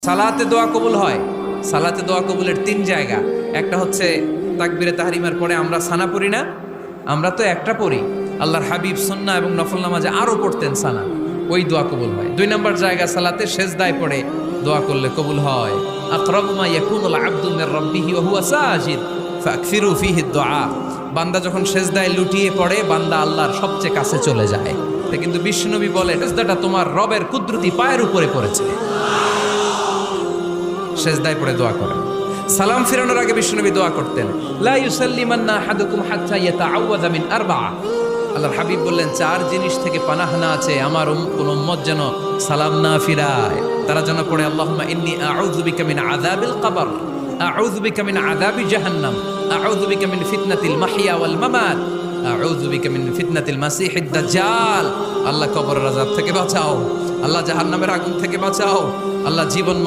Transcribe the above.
সালাতে দোয়া কবুল হয়। সালাতে দোয়া কবুলের 3 জায়গা। একটা হচ্ছে তাকবীরে তাহরিমার পরে আমরা সানা পড়ি না, আমরা তো একটা পড়ি। আল্লাহর হাবিব সুন্নাহ এবং নফল নামাজে আরো পড়তেন সানা, ওই দোয়া কবুল হয়। 2 নম্বর জায়গা সালাতে সেজদায় পড়ে দোয়া করলে কবুল হয়। আকরাবু মা ইয়াকুনুল আবদু মির রাব্বিহি ওয়া হুয়া সাজিদ ফাকসিরু ফীহি দুআ। বান্দা যখন সেজদায় লুটিয়ে পড়ে, বান্দা আল্লাহর সবচেয়ে কাছে চলে যায়। কিন্তু বিশ্বনবী বলে, সেজদাটা তোমার রবের কুদরতি পায়ের উপরে পড়েছে। সেজদায় পড়ে দোয়া করেন। সালাম ফিরানোর আগে বিশ্বনবী দোয়া করতেন, লা ইউসাল্লিমান্না আহাদুকুম হাত্তা ইয়াতাআওয়াযা মিন আরবা'a। আল্লাহর হাবিব বললেন, 4 জিনিস থেকে পানাহানা আছে, আমার কোন উম্মত যেন সালাম না ফিরায়। তারা যেন পড়ে, আল্লাহুম্মা ইন্নী আউযু বিকা মিন আযাবিল কবর, আউযু বিকা মিন আযাবি জাহান্নাম, আউযু বিকা মিন ফিতনাতিল মাহইয়া ওয়াল মামাত, আউযু বিকা মিন ফিতনাতিল মাসিহিদ দাজ্জাল। আল্লাহ কবরের আযাব থেকে বাঁচাও, আল্লাহ জাহান্নামের আগুন থেকে বাঁচাও, আল্লাহ জীবন